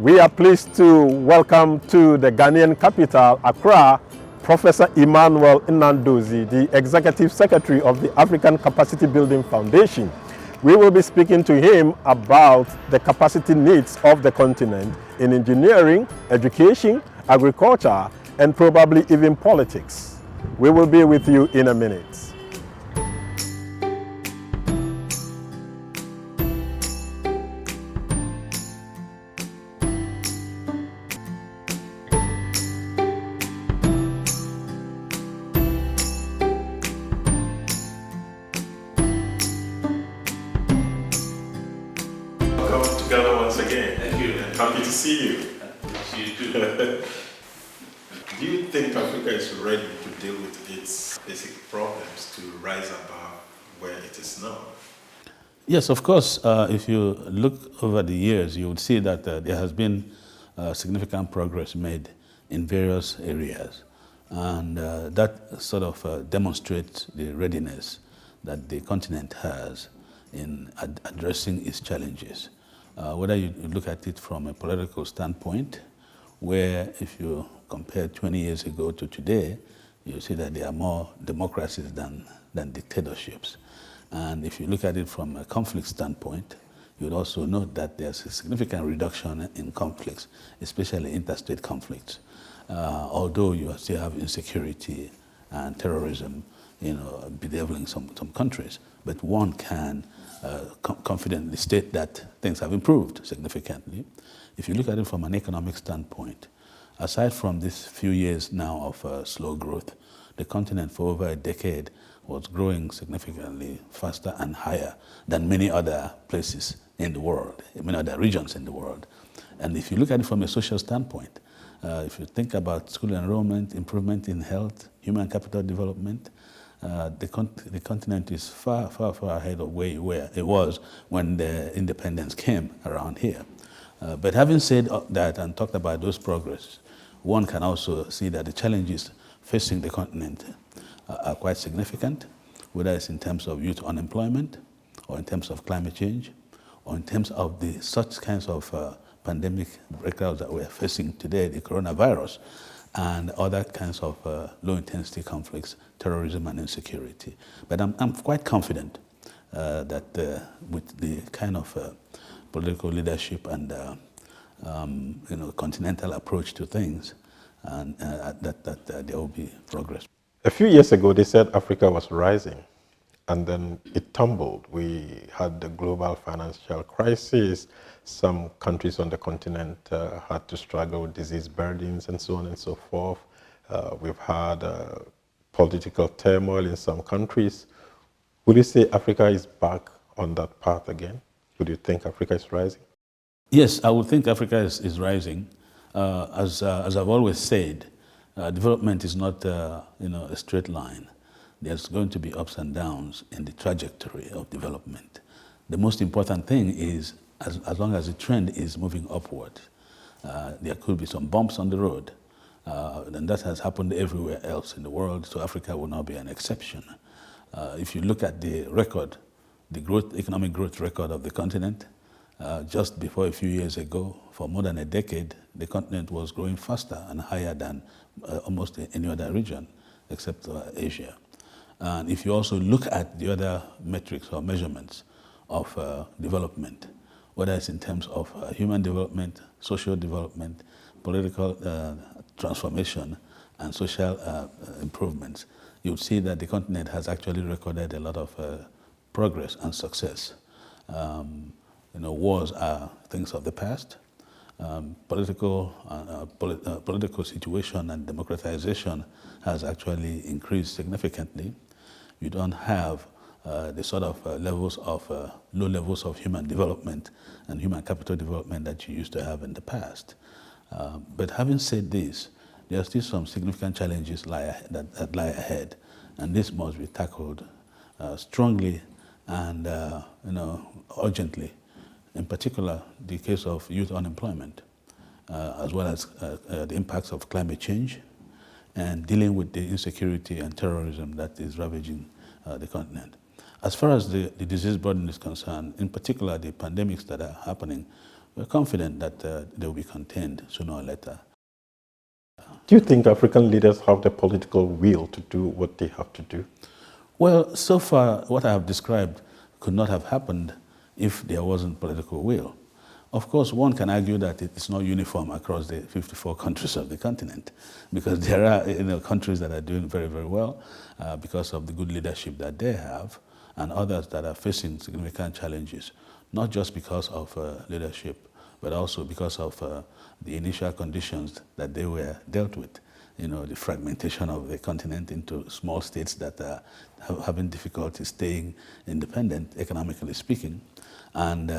We are pleased to welcome to the Ghanaian capital, Accra, Professor Emmanuel Nnadozie, the Executive Secretary of the African Capacity Building Foundation. We will be speaking to him about the capacity needs of the continent in engineering, education, agriculture, and probably even politics. We will be with you in a minute. Happy to see you. See you too. Do you think Africa is ready to deal with its basic problems to rise above where it is now? Yes, of course. If you look over the years, you would see that there has been significant progress made in various areas. And that sort of demonstrates the readiness that the continent has in addressing its challenges. Whether you look at it from a political standpoint, where if you compare 20 years ago to today, you see that there are more democracies than dictatorships. And if you look at it from a conflict standpoint, you would also note that there's a significant reduction in conflicts, especially interstate conflicts. Although you still have insecurity and terrorism, bedeviling some countries, but one can confidently state that things have improved significantly. If you look at it from an economic standpoint, aside from these few years now of slow growth, the continent for over a decade was growing significantly faster and higher than many other places in the world, many other regions in the world. And if you look at it from a social standpoint, if you think about school enrollment, improvement in health, human capital development, the continent is far, far, far ahead of where it was when the independence came around here. But having said that and talked about those progress, one can also see that the challenges facing the continent are quite significant, whether it's in terms of youth unemployment, or in terms of climate change, or in terms of such kinds of pandemic breakouts that we're facing today, the coronavirus, and other kinds of low-intensity conflicts, terrorism and insecurity. But I'm quite confident that with the kind of political leadership and continental approach to things, and that there will be progress. A few years ago, they said Africa was rising, and then it tumbled. We had the global financial crisis. Some countries on the continent had to struggle with disease burdens and so on and so forth. We've had political turmoil in some countries. Would you say Africa is back on that path again? Would you think Africa is rising? Yes, I would think Africa is rising. As I've always said, development is not a straight line. There's going to be ups and downs in the trajectory of development. The most important thing is, as long as the trend is moving upward, there could be some bumps on the road. And that has happened everywhere else in the world, so Africa will not be an exception. If you look at the record, the economic growth record of the continent, just before a few years ago, for more than a decade, the continent was growing faster and higher than almost any other region, except Asia. And if you also look at the other metrics or measurements of development, whether it's in terms of human development, social development, political transformation, and social improvements, you would see that the continent has actually recorded a lot of progress and success. Wars are things of the past. Political situation and democratization has actually increased significantly. You don't have the sort of low levels of human development and human capital development that you used to have in the past. But having said this, there are still some significant challenges that lie ahead, and this must be tackled strongly and urgently. In particular, the case of youth unemployment, as well as the impacts of climate change, and dealing with the insecurity and terrorism that is ravaging the continent. As far as the disease burden is concerned, in particular the pandemics that are happening, we're confident that they will be contained sooner or later. Do you think African leaders have the political will to do what they have to do? Well, so far, what I have described could not have happened if there wasn't political will. Of course, one can argue that it's not uniform across the 54 countries of the continent, because there are countries that are doing very, very well because of the good leadership that they have, and others that are facing significant challenges, not just because of leadership, but also because of the initial conditions that they were dealt with. The fragmentation of the continent into small states that are having difficulty staying independent, economically speaking. And,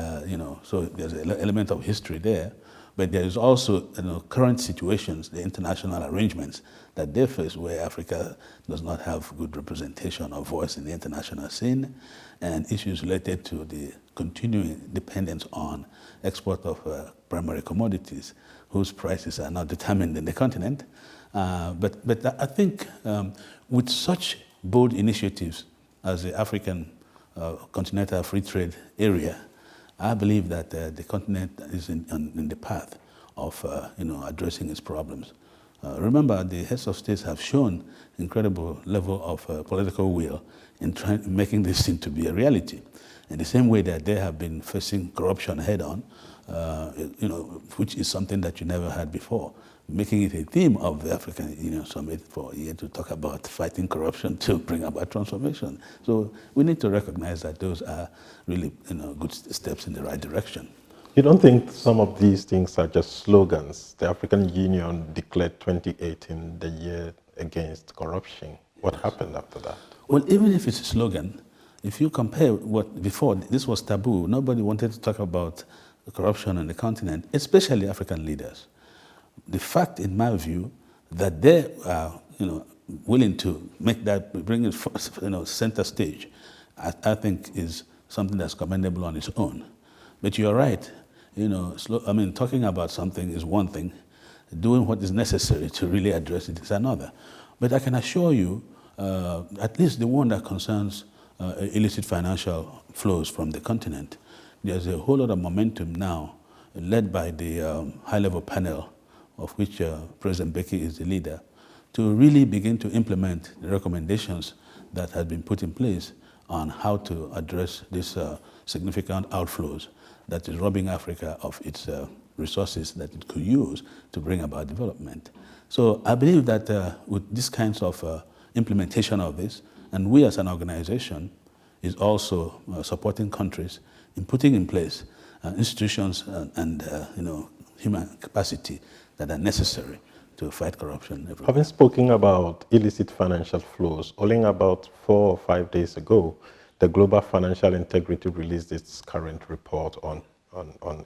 so there's an element of history there, but there is also, current situations, the international arrangements that they face where Africa does not have good representation or voice in the international scene, and issues related to the continuing dependence on export of primary commodities whose prices are now determined in the continent. But I think with such bold initiatives as the African Continental Free Trade Area, I believe that the continent is in the path of addressing its problems. Remember, the heads of states have shown incredible level of political will in making this thing to be a reality. In the same way that they have been facing corruption head-on, which is something that you never had before, making it a theme of the African Union Summit for a year to talk about fighting corruption to bring about transformation. So we need to recognize that those are really good steps in the right direction. You don't think some of these things are just slogans? The African Union declared 2018 the year against corruption. What happened after that? Well, even if it's a slogan, if you compare what before, this was taboo. Nobody wanted to talk about corruption on the continent, especially African leaders. The fact, in my view, that they are, willing to make that, bring it, center stage, I think is something that's commendable on its own. But you're right, talking about something is one thing, doing what is necessary to really address it is another. But I can assure you, at least the one that concerns illicit financial flows from the continent, there's a whole lot of momentum now, led by the high-level panel, of which President Mbeki is the leader, to really begin to implement the recommendations that have been put in place on how to address these significant outflows that is robbing Africa of its resources that it could use to bring about development. So I believe that with these kinds of implementation of this, and we as an organization is also supporting countries in putting in place institutions and human capacity that are necessary to fight corruption everywhere. Having spoken about illicit financial flows, only about 4 or 5 days ago, the Global Financial Integrity released its current report on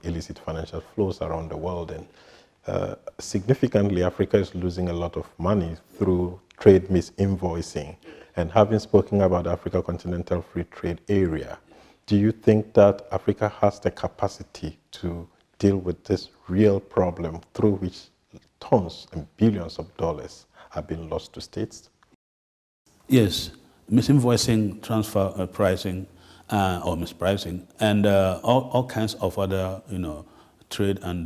illicit financial flows around the world. And significantly, Africa is losing a lot of money through trade misinvoicing. And having spoken about Africa Continental Free Trade Area, do you think that Africa has the capacity to deal with this real problem through which tons and billions of dollars have been lost to states? Yes, misinvoicing, transfer pricing, or mispricing, and all kinds of other, trade and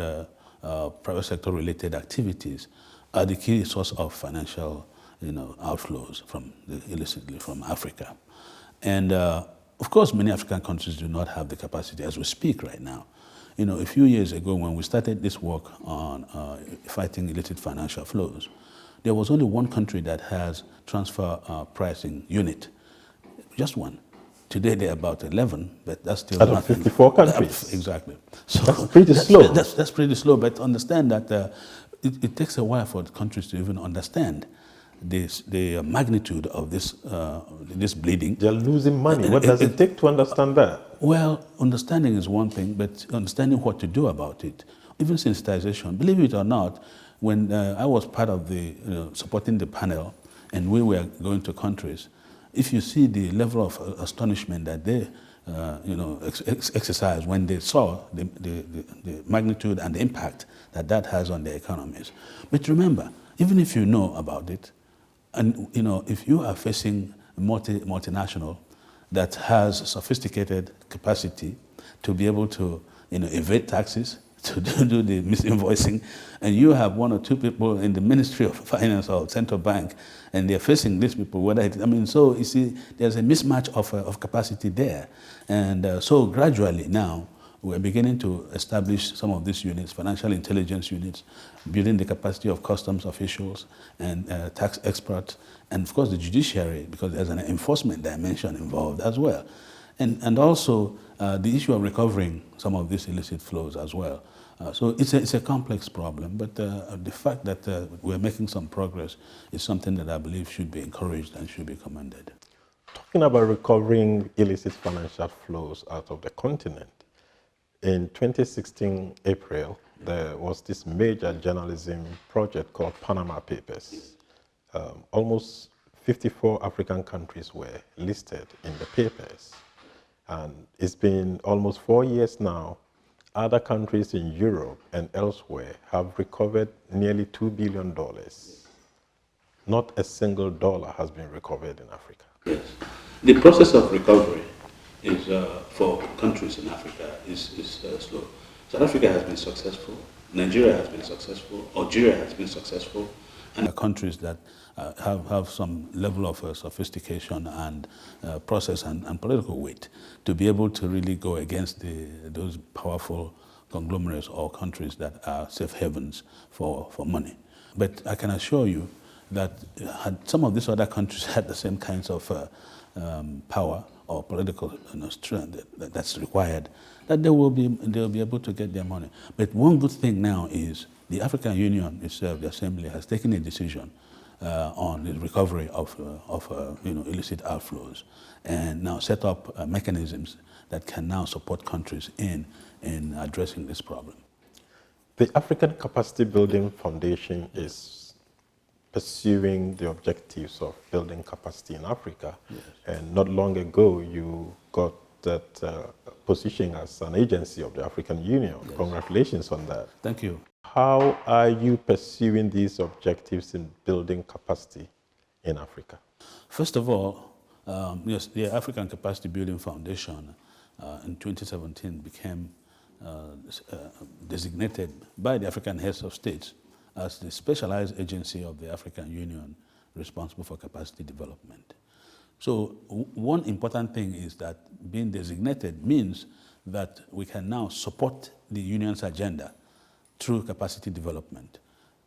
private sector related activities are the key source of financial, outflows from illicitly from Africa. And of course, many African countries do not have the capacity as we speak right now. A few years ago when we started this work on fighting illicit financial flows, there was only one country that has transfer pricing unit, just one. Today there are about 11, but that's still out of 54 countries. Exactly. So that's pretty slow. That's pretty slow, but understand that it takes a while for countries to even understand the magnitude of this bleeding. They're losing money. What does it take to understand that? Well, understanding is one thing, but understanding what to do about it. Even sensitization, believe it or not, when I was part of the supporting the panel and we were going to countries, if you see the level of astonishment that they exercised when they saw the magnitude and the impact that has on their economies. But remember, even if you know about it, and if you are facing a multinational that has sophisticated capacity to be able to evade taxes to do the misinvoicing, and you have one or two people in the Ministry of Finance or Central Bank, and they're facing these people. So you see, there's a mismatch of capacity there, and so gradually now we're beginning to establish some of these units, financial intelligence units, building the capacity of customs officials and tax experts, and of course the judiciary, because there's an enforcement dimension involved as well. And also the issue of recovering some of these illicit flows as well. So it's a complex problem, but the fact that we're making some progress is something that I believe should be encouraged and should be commended. Talking about recovering illicit financial flows out of the continent, in 2016 April, there was this major journalism project called Panama Papers. Almost 54 African countries were listed in the papers. And it's been almost 4 years now. Other countries in Europe and elsewhere have recovered nearly $2 billion. Not a single dollar has been recovered in Africa. Yes. The process of recovery is, for countries in Africa is slow. South Africa has been successful, Nigeria has been successful, Algeria has been successful, and countries that have some level of sophistication and process and political weight to be able to really go against those powerful conglomerates or countries that are safe havens for money. But I can assure you that had some of these other countries had the same kinds of power or political strength that's required, that they'll be able to get their money. But one good thing now is the African Union itself, the Assembly, has taken a decision on the recovery of illicit outflows, and now set up mechanisms that can now support countries in addressing this problem. The African Capacity Building Foundation is pursuing the objectives of building capacity in Africa. Yes. And not long ago, you got that position as an agency of the African Union. Yes. Congratulations on that. Thank you. How are you pursuing these objectives in building capacity in Africa? First of all, yes, the African Capacity Building Foundation in 2017 became designated by the African heads of states as the specialized agency of the African Union responsible for capacity development. So one important thing is that being designated means that we can now support the Union's agenda through capacity development.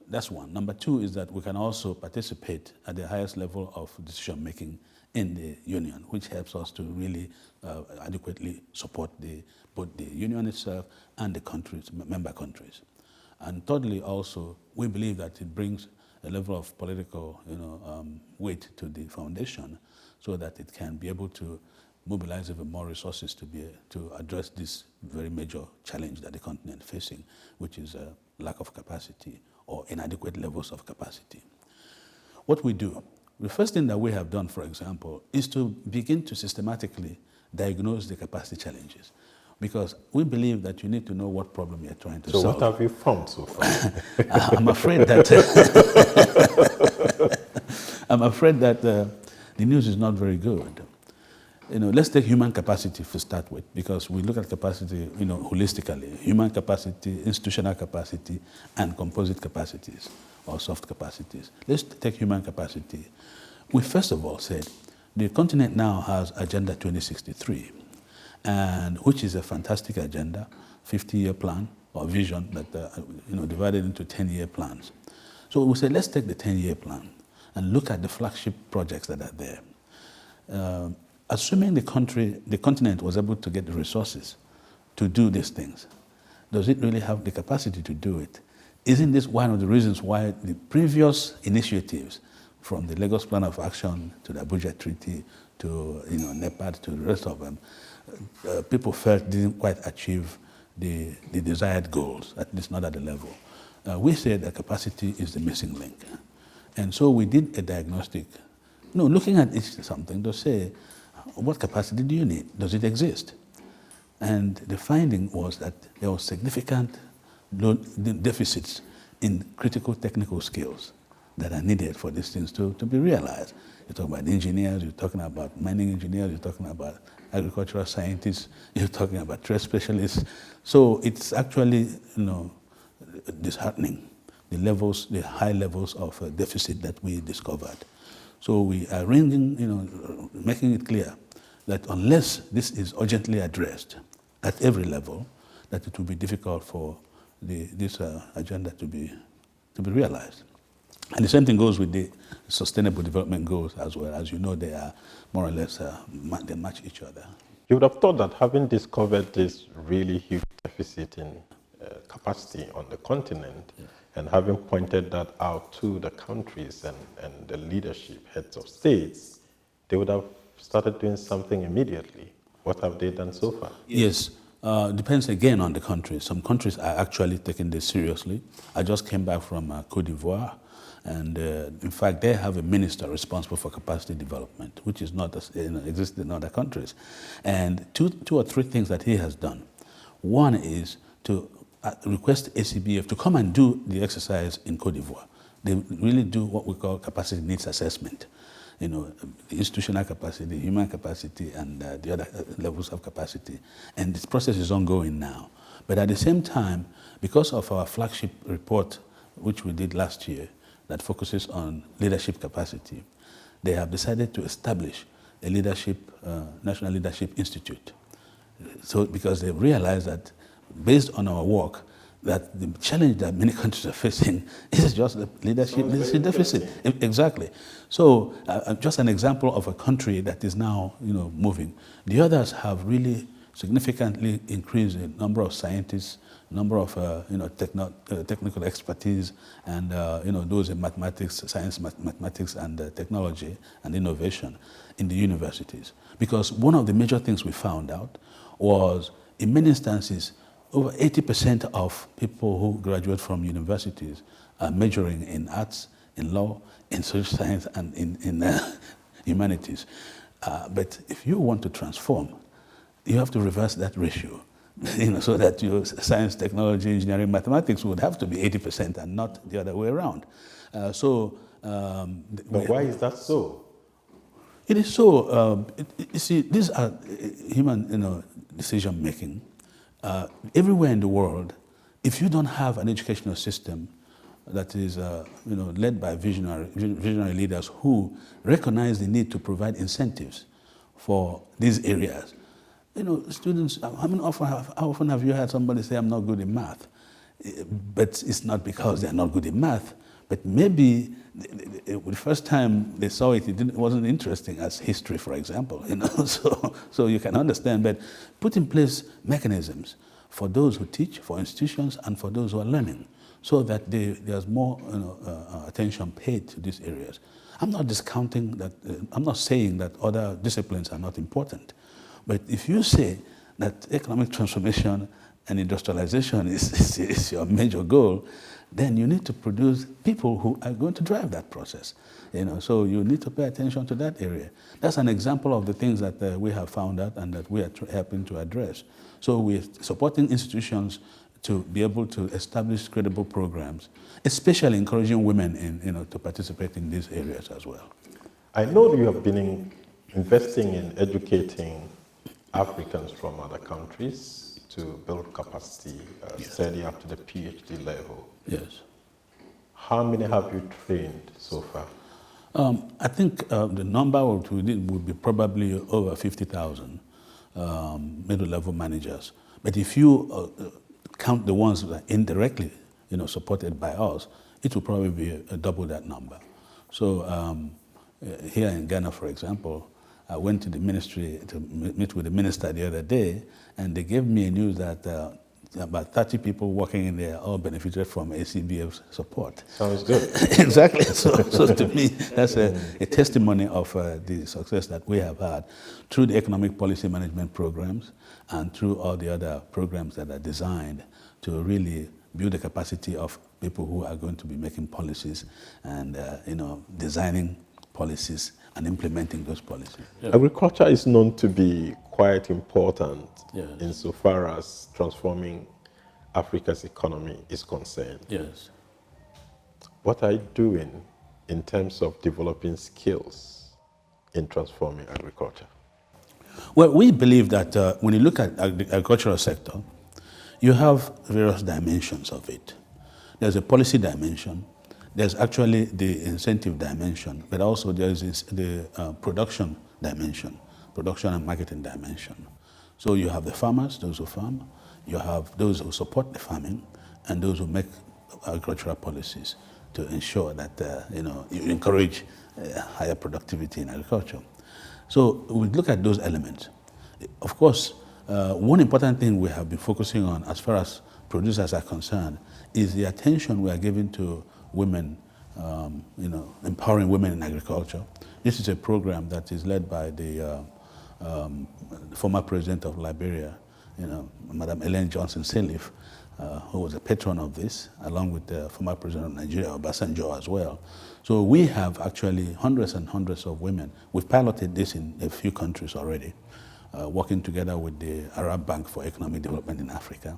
That's one. Number two is that we can also participate at the highest level of decision making in the Union, which helps us to really adequately support both the Union itself and the countries, member countries. And thirdly, also, we believe that it brings a level of political weight to the foundation so that it can be able to mobilize even more resources to address this very major challenge that the continent is facing, which is a lack of capacity or inadequate levels of capacity. What we do, the first thing that we have done, for example, is to begin to systematically diagnose the capacity challenges, because we believe that you need to know what problem you're trying to solve. So what have you found so far? I'm afraid that the news is not very good. Let's take human capacity to start with, because we look at capacity, holistically. Human capacity, institutional capacity, and composite capacities, or soft capacities. Let's take human capacity. We first of all said, the continent now has Agenda 2063, and which is a fantastic agenda, 50-year plan or vision that divided into 10-year plans. So we said, let's take the 10-year plan and look at the flagship projects that are there. Assuming the continent was able to get the resources to do these things, does it really have the capacity to do it? Isn't this one of the reasons why the previous initiatives, from the Lagos Plan of Action to the Abuja Treaty to NEPAD to the rest of them, people felt didn't quite achieve the desired goals, at least not at the level? We said that capacity is the missing link. And so we did a diagnostic, looking at something to say, what capacity do you need? Does it exist? And the finding was that there was significant deficits in critical technical skills that are needed for these things to be realized. you're talking about engineers, you're talking about mining engineers, you're talking about agricultural scientists, you're talking about trade specialists. So it's actually, disheartening, the high levels of deficit that we discovered. So we are making it clear that unless this is urgently addressed at every level, that it will be difficult for this agenda to be realized. And the same thing goes with the Sustainable Development Goals as well. As you know, they are more or less, they match each other. You would have thought that having discovered this really huge deficit in capacity on the continent, and having pointed that out to the countries and the leadership, heads of states, they would have started doing something immediately. What have they done so far? Yes. Depends again on the country. Some countries are actually taking this seriously. I just came back from Côte d'Ivoire, and in fact, they have a minister responsible for capacity development, which is not exists in other countries. And two or three things that he has done. One is to request ACBF to come and do the exercise in Côte d'Ivoire. They really do what we call capacity needs assessment. The institutional capacity, the human capacity, and the other levels of capacity. And this process is ongoing now. But at the same time, because of our flagship report, which we did last year, that focuses on leadership capacity, they have decided to establish a National Leadership Institute. So, because they realize that based on our work, that the challenge that many countries are facing is just the leadership deficit. Exactly. So, just an example of a country that is now, moving. The others have really significantly increased the number of scientists, number of, technical expertise, and, those in mathematics, science, mathematics, and technology and innovation in the universities. Because one of the major things we found out was, in many instances, over 80% of people who graduate from universities are majoring in arts, in law, in social science, and in humanities. But if you want to transform, you have to reverse that ratio, so that your science, technology, engineering, mathematics would have to be 80% and not the other way around. But why is that so? It is so. You see, these are human, decision making. Everywhere in the world, if you don't have an educational system that is, led by visionary leaders who recognize the need to provide incentives for these areas, students. How often have you heard somebody say, "I'm not good in math"? But it's not because they're not good in math, but maybe the first time they saw it, it wasn't interesting as history, for example. So you can understand. But put in place mechanisms for those who teach, for institutions, and for those who are learning, so that there's more attention paid to these areas. I'm not discounting that. I'm not saying that other disciplines are not important, but if you say that economic transformation and industrialization is your major goal, then you need to produce people who are going to drive that process. So you need to pay attention to that area. That's an example of the things that we have found out and that we are helping to address. So we're supporting institutions to be able to establish credible programs, especially encouraging women to participate in these areas as well. I know you have been investing in educating Africans from other countries to build capacity, steady up to the PhD level. Yes. How many have you trained so far? I think the number would be probably over 50,000 middle-level managers. But if you count the ones that are indirectly, supported by us, it will probably be double that number. So here in Ghana, for example, I went to the ministry to meet with the minister the other day, and they gave me a news that about 30 people working in there all benefited from ACBF's support. Sounds good. Exactly. So to me, that's a testimony of the success that we have had through the economic policy management programs and through all the other programs that are designed to really build the capacity of people who are going to be making policies and designing policies and implementing those policies. Yeah. Agriculture is known to be quite important insofar as transforming Africa's economy is concerned. Yes. What are you doing in terms of developing skills in transforming agriculture? Well, we believe that when you look at the agricultural sector, you have various dimensions of it. There's a policy dimension, there's actually the incentive dimension, but also there is the production dimension, production and marketing dimension. So you have the farmers, those who farm, you have those who support the farming, and those who make agricultural policies to ensure that you encourage higher productivity in agriculture. So we look at those elements. Of course, one important thing we have been focusing on as far as producers are concerned is the attention we are giving to women, empowering women in agriculture. This is a program that is led by the former president of Liberia, Madam Ellen Johnson Sirleaf, who was a patron of this, along with the former president of Nigeria, Obasanjo, as well. So we have actually hundreds and hundreds of women. We've piloted this in a few countries already, working together with the Arab Bank for Economic Development in Africa,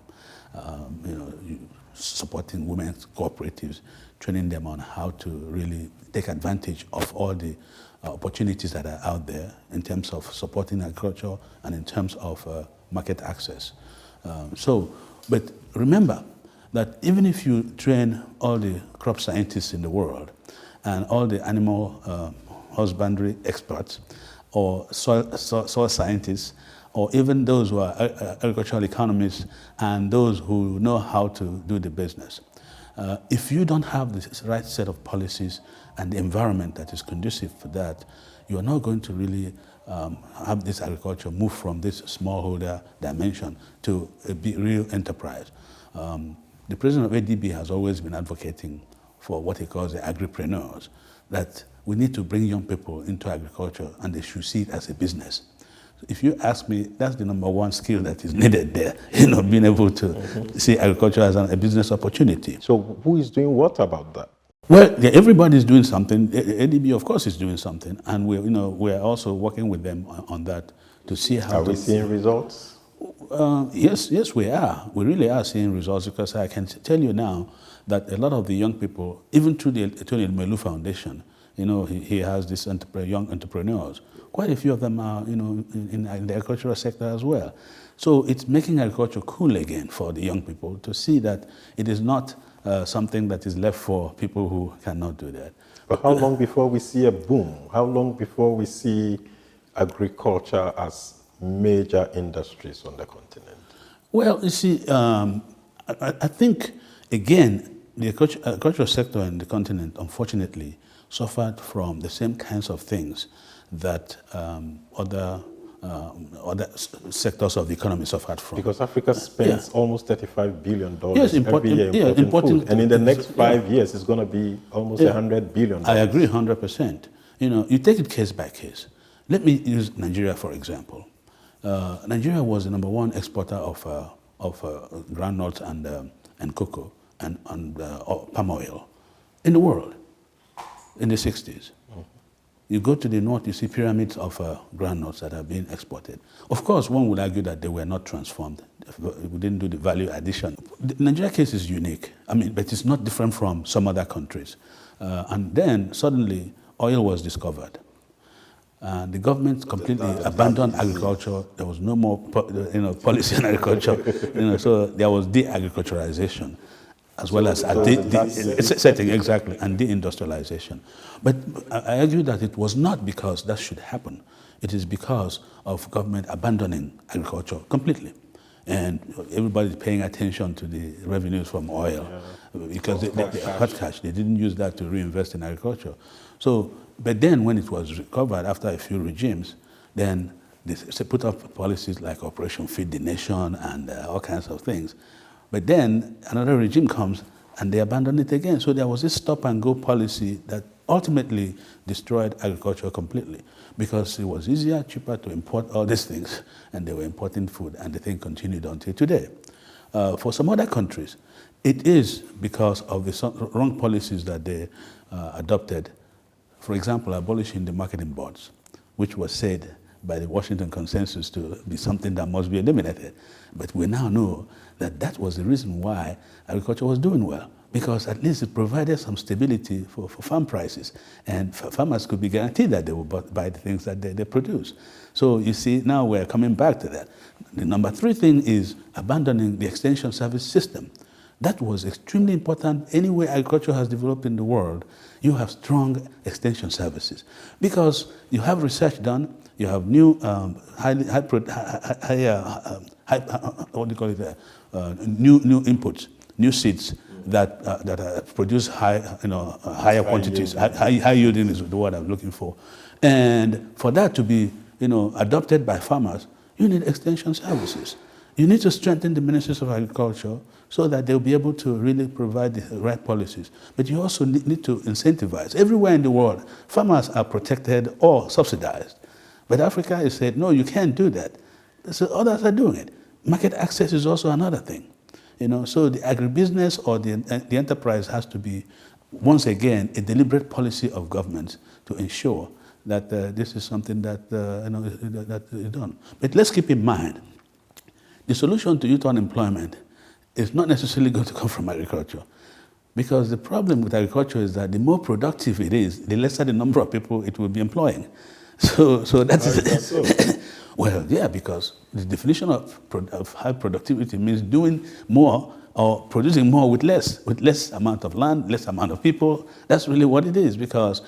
supporting women's cooperatives, training them on how to really take advantage of all the opportunities that are out there in terms of supporting agriculture and in terms of market access. But remember that even if you train all the crop scientists in the world and all the animal husbandry experts or soil scientists, or even those who are agricultural economists and those who know how to do the business, if you don't have the right set of policies and the environment that is conducive for that, you are not going to really have this agriculture move from this smallholder dimension to a real enterprise. The president of ADB has always been advocating for what he calls the agripreneurs, that we need to bring young people into agriculture and they should see it as a business. If you ask me, that's the number one skill that is needed there, being able to see agriculture as a business opportunity. So who is doing what about that? Well, everybody is doing something. ADB, of course, is doing something, and we're also working with them on that to see how. Are we seeing results? Yes, we are. We really are seeing results, because I can tell you now that a lot of the young people, even through the Tony Melu Foundation, he has these young entrepreneurs. Quite a few of them are, in the agricultural sector as well. So it's making agriculture cool again for the young people to see that it is not something that is left for people who cannot do that. But how long before we see a boom? How long before we see agriculture as major industries on the continent? Well, you see, I think, again, the agricultural sector in the continent, unfortunately, suffered from the same kinds of things that other sectors of the economy suffered from. Because Africa spends almost $35 billion every year importing food. And in the next 5 years, it's going to be almost $100 billion. I agree 100%. You take it case by case. Let me use Nigeria, for example. Nigeria was the number one exporter of groundnuts and cocoa and palm oil in the world in the 60s. You go to the north, you see pyramids of groundnuts that are being exported. Of course, one would argue that they were not transformed. We didn't do the value addition. The Nigeria case is unique, but it's not different from some other countries. And then suddenly, oil was discovered. The government completely abandoned agriculture. There was no more, policy on agriculture. So there was de-agriculturalization, as well as setting exactly, and deindustrialization. But I argue that it was not because that should happen. It is because of government abandoning agriculture completely, and everybody paying attention to the revenues from oil, because they hot cash. They didn't use that to reinvest in agriculture. So, but then when it was recovered after a few regimes, then they put up policies like Operation Feed the Nation and all kinds of things. But then another regime comes and they abandon it again. So there was this stop-and-go policy that ultimately destroyed agriculture completely, because it was easier, cheaper to import all these things, and they were importing food, and the thing continued until today. For some other countries, it is because of the wrong policies that they adopted. For example, abolishing the marketing boards, which was said by the Washington Consensus to be something that must be eliminated. But we now know that that was the reason why agriculture was doing well, because at least it provided some stability for farm prices, and farmers could be guaranteed that they will buy the things that they produce. So you see, now we're coming back to that. The number 3 thing is abandoning the extension service system. That was extremely important. Anywhere agriculture has developed in the world, you have strong extension services, because you have research done, you have new new inputs, new seeds that produce higher quantities. High yielding is the word I'm looking for, and for that to be adopted by farmers, you need extension services. You need to strengthen the ministries of agriculture so that they'll be able to really provide the right policies. But you also need to incentivize. Everywhere in the world, farmers are protected or subsidized. But Africa has said, no, you can't do that. So others are doing it. Market access is also another thing. So the agribusiness or the enterprise has to be, once again, a deliberate policy of governments to ensure that this is something that that is done. But let's keep in mind, the solution to youth unemployment is not necessarily going to come from agriculture, because the problem with agriculture is that the more productive it is, the lesser the number of people it will be employing. So that's so? Well, yeah, because the definition of high productivity means doing more or producing more with less amount of land, less amount of people. That's really what it is, because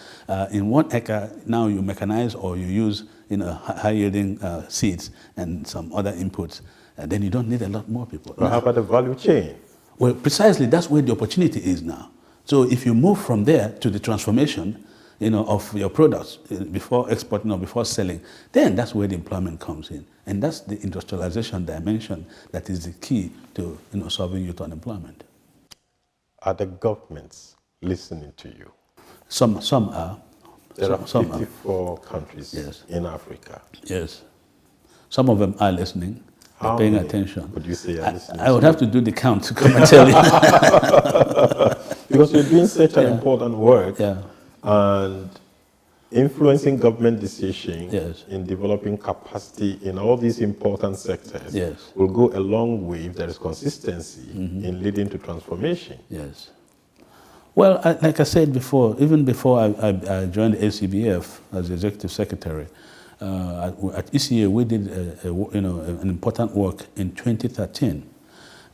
in 1 acre now you mechanize or you use high yielding seeds and some other inputs. Then you don't need a lot more people. But how about the value chain? Well, precisely, that's where the opportunity is now. So if you move from there to the transformation, of your products before exporting or before selling, then that's where the employment comes in. And that's the industrialization dimension that is the key to solving youth unemployment. Are the governments listening to you? Some are. There are 54 countries in Africa. Yes. Some of them are listening. They're paying attention. Would you say are listening? I would have to do the count to come and tell you. Because you're doing such an important work. Yeah. And influencing government decisions in developing capacity in all these important sectors will go a long way if there is consistency in leading to transformation. Yes. Well, like I said before, even before I joined the ACBF as the executive secretary, at ECA we did an important work in 2013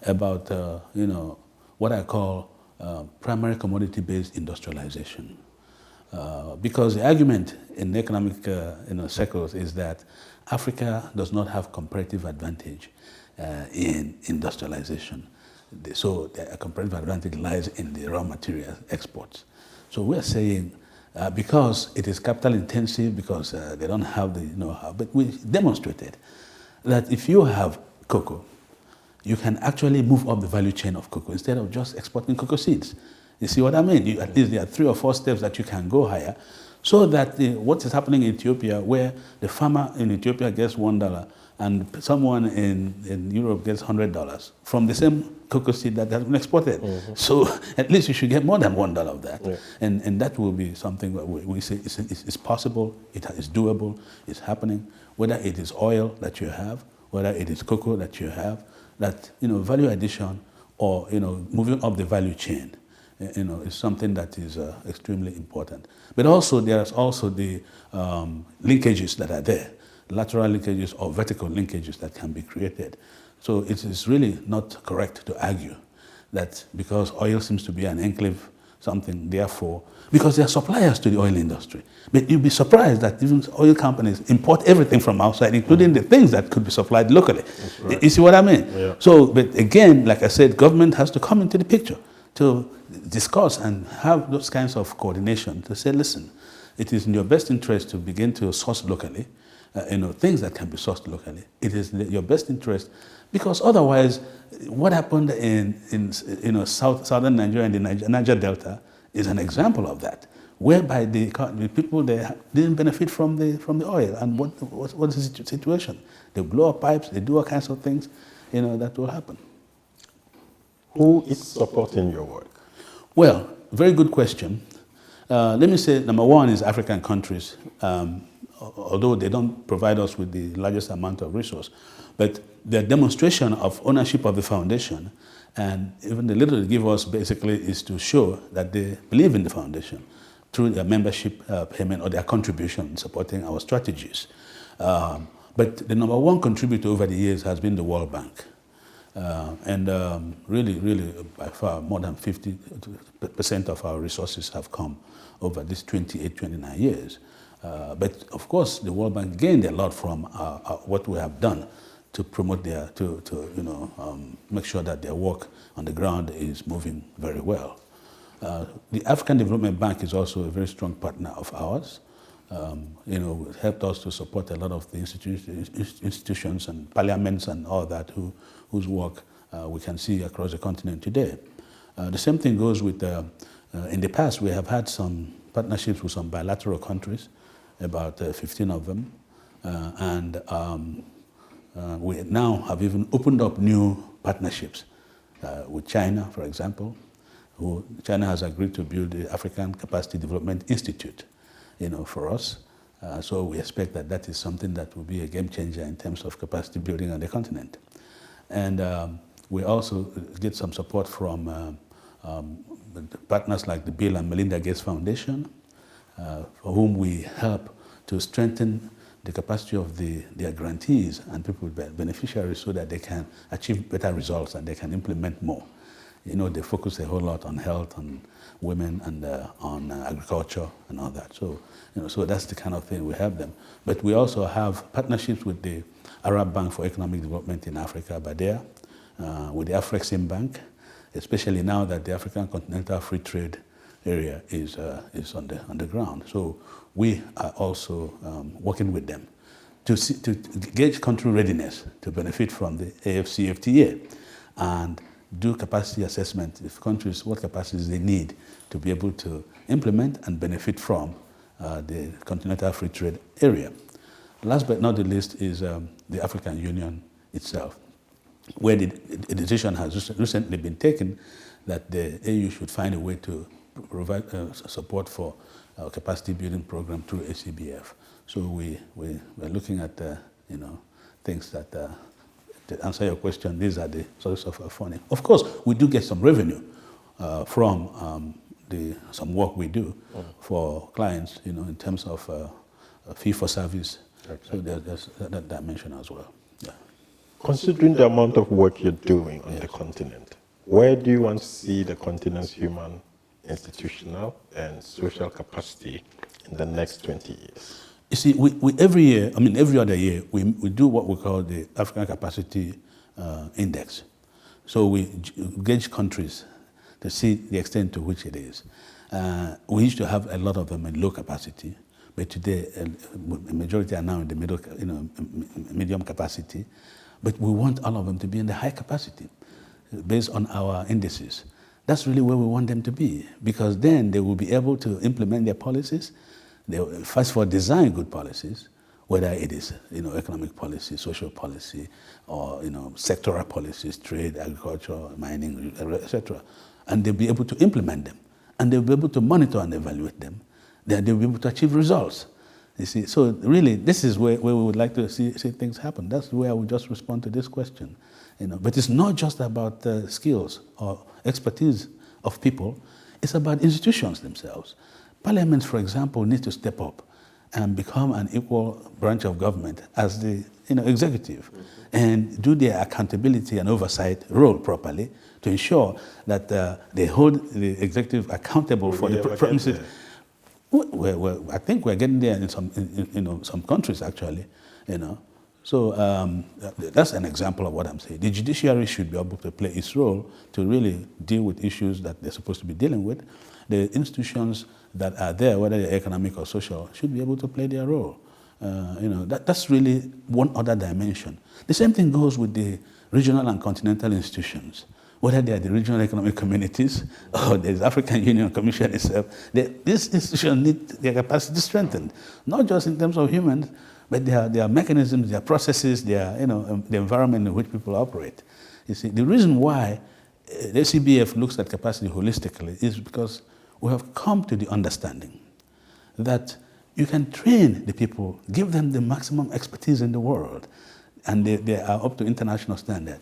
about what I call primary commodity-based industrialization. Because the argument in economic circles is that Africa does not have comparative advantage in industrialization. So the comparative advantage lies in the raw material exports. So we're saying because it is capital intensive, because they don't have the know-how, but we demonstrated that if you have cocoa, you can actually move up the value chain of cocoa instead of just exporting cocoa seeds. You see what I mean? At least there are 3 or 4 steps that you can go higher, so that what is happening in Ethiopia, where the farmer in Ethiopia gets $1 and someone in Europe gets $100 from the same cocoa seed that has been exported. So at least you should get more than $1 of that. And that will be something that we say it's possible, it is doable, it's happening, whether it is oil that you have, whether it is cocoa that you have, that value addition or moving up the value chain. Is something that is extremely important. But also, there's also the linkages that are there, lateral linkages or vertical linkages that can be created. So it is really not correct to argue that because oil seems to be an enclave something, therefore, because they are suppliers to the oil industry. But you'd be surprised that even oil companies import everything from outside, including the things that could be supplied locally. Right. You see what I mean? Yeah. So, but again, like I said, government has to come into the picture to discuss and have those kinds of coordination to say, listen, it is in your best interest to begin to source locally, things that can be sourced locally. It is your best interest, because otherwise, what happened in southern Nigeria and the Niger Delta is an example of that, whereby the people there didn't benefit from the oil. And what is the situation? They blow up pipes, they do all kinds of things, that will happen. Who is supporting your work? Well, very good question. Let me say, number one is African countries. although they don't provide us with the largest amount of resource, but their demonstration of ownership of the foundation, and even the little they give us basically is to show that they believe in the foundation through their membership payment or their contribution in supporting our strategies. But the number one contributor over the years has been the World Bank. Really, by far, more than 50% of our resources have come over these 28, 29 years. But of course, the World Bank gained a lot from what we have done to promote their, make sure that their work on the ground is moving very well. The African Development Bank is also a very strong partner of ours. It helped us to support a lot of the institutions and parliaments and all that whose work we can see across the continent today. The same thing goes with, in the past we have had some partnerships with some bilateral countries, about 15 of them, we now have even opened up new partnerships with China, for example. China has agreed to build the African Capacity Development Institute, for us. So we expect that that is something that will be a game changer in terms of capacity building on the continent. And we also get some support from partners like the Bill and Melinda Gates Foundation, for whom we help to strengthen the capacity of their grantees and people, beneficiaries, so that they can achieve better results and they can implement more. They focus a whole lot on health, on women, and on agriculture and all that. So, so that's the kind of thing we have them. But we also have partnerships with the Arab Bank for Economic Development in Africa, BADEA, with the Afrexim Bank, especially now that the African Continental Free Trade area is on the ground. So we are also working with them to gauge country readiness to benefit from the AFCFTA and do capacity assessment if countries, what capacities they need to be able to implement and benefit from the Continental Free Trade area. Last but not the least is the African Union itself, where the decision has recently been taken that the AU should find a way to provide support for our capacity building program through ACBF. So we're looking at things that, to answer your question, these are the sources of funding. Of course, we do get some revenue from some work we do for clients, in terms of fee for service. Okay. So there's that dimension as well. Yeah. Considering the amount of work you're doing on the continent, where do you want to see the continent's human, institutional, and social capacity in the next 20 years? You see, we every year, every other year, we do what we call the African Capacity Index. So we gauge countries to see the extent to which it is. We used to have a lot of them in low capacity, but today a majority are now in the middle, medium capacity. But we want all of them to be in the high capacity based on our indices. That's really where we want them to be, because then they will be able to implement their policies. They will first of all design good policies, whether it is economic policy, social policy, or sectoral policies, trade, agriculture, mining, etc. And they'll be able to implement them, and they'll be able to monitor and evaluate them. Then they'll be able to achieve results. You see, so really, this is where we would like to see things happen. That's where I would just respond to this question. But it's not just about skills or expertise of people. It's about institutions themselves. Parliaments, for example, need to step up and become an equal branch of government as the executive, and do their accountability and oversight role properly to ensure that they hold the executive accountable for the premises. Well, I think we're getting there in some countries, actually. So that's an example of what I'm saying. The judiciary should be able to play its role to really deal with issues that they're supposed to be dealing with. The institutions that are there, whether they're economic or social, should be able to play their role. That's really one other dimension. The same thing goes with the regional and continental institutions, whether they are the regional economic communities or the African Union Commission itself. These institutions need their capacity strengthened, not just in terms of humans, but their mechanisms, their processes, the environment in which people operate. You see, the reason why the ACBF looks at capacity holistically is because we have come to the understanding that you can train the people, give them the maximum expertise in the world, and they are up to international standard.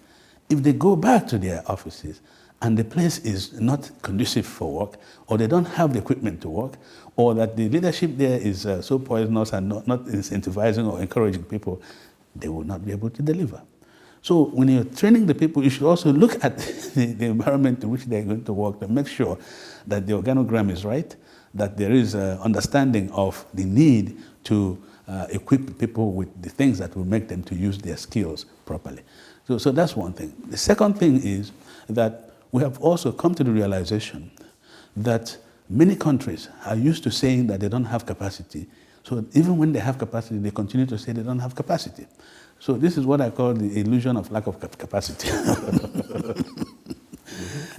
If they go back to their offices and the place is not conducive for work, or they don't have the equipment to work, or that the leadership there is so poisonous and not incentivizing or encouraging people, they will not be able to deliver. So when you're training the people, you should also look at the environment in which they're going to work to make sure that the organogram is right, that there is understanding of the need to equip people with the things that will make them to use their skills properly. So that's one thing. The second thing is that we have also come to the realization that many countries are used to saying that they don't have capacity. So even when they have capacity, they continue to say they don't have capacity. So this is what I call the illusion of lack of capacity.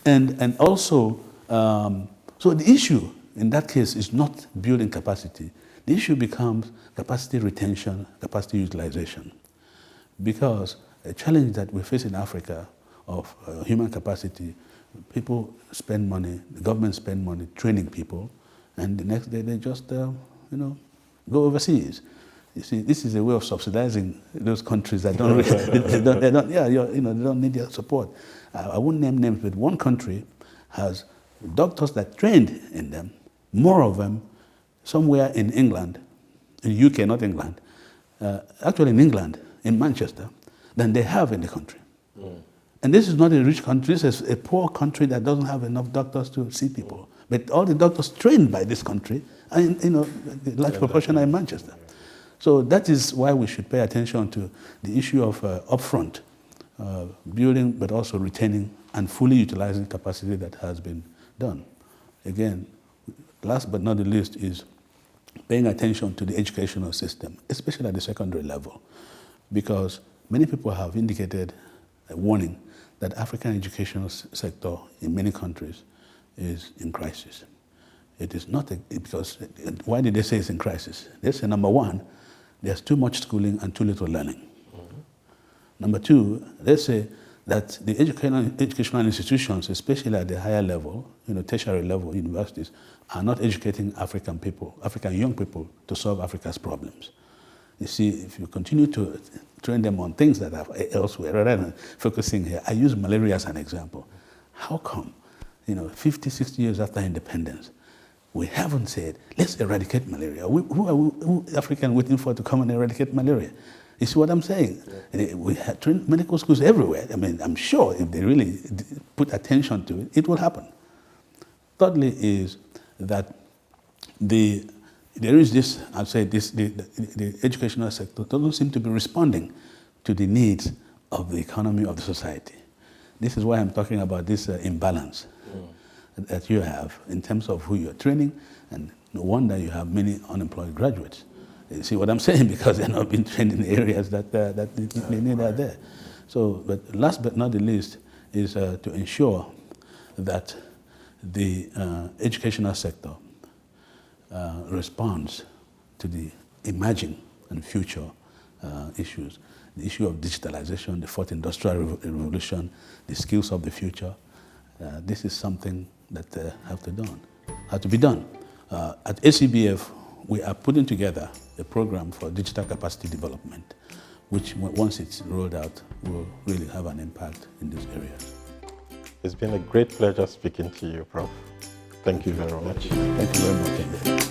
And also, so the issue in that case is not building capacity. The issue becomes capacity retention, capacity utilization. Because a challenge that we face in Africa of human capacity, people spend money, the government spend money training people, and the next day they just, go overseas. You see, this is a way of subsidizing those countries that don't, they don't need your support. I won't name names, but one country has doctors that trained in them, more of them, somewhere in England, in UK, not England, actually in England, in Manchester, than they have in the country. And this is not a rich country, this is a poor country that doesn't have enough doctors to see people. But all the doctors trained by this country, and the large proportion are in Manchester. So that is why we should pay attention to the issue of upfront building, but also retaining and fully utilizing capacity that has been done. Again, last but not the least is paying attention to the educational system, especially at the secondary level, because many people have indicated a warning that African educational sector in many countries is in crisis. It is not, because why did they say it's in crisis? They say, number one, there's too much schooling and too little learning. Number two, they say that the educational institutions, especially at the higher level, tertiary level universities, are not educating African people, African young people, to solve Africa's problems. You see, if you continue to train them on things that are elsewhere, rather than focusing here, I use malaria as an example. How come, 50, 60 years after independence, we haven't said, let's eradicate malaria? Who African waiting for to come and eradicate malaria? You see what I'm saying? Yeah. We have trained medical schools everywhere. I mean, I'm sure if they really put attention to it, it will happen. Thirdly is that there is this, I'd say, the educational sector doesn't seem to be responding to the needs of the economy of the society. This is why I'm talking about this imbalance that you have in terms of who you're training, and no wonder you have many unemployed graduates. You see what I'm saying? Because they're not being trained in the areas that they need are there. So, but last but not the least is to ensure that the educational sector responds to the emerging and future issues. The issue of digitalization, the fourth industrial revolution, the skills of the future. This is something that have to be done. At ACBF, we are putting together a program for digital capacity development, which once it's rolled out, will really have an impact in this area. It's been a great pleasure speaking to you, Prof. Thank you very much. Thank you very much.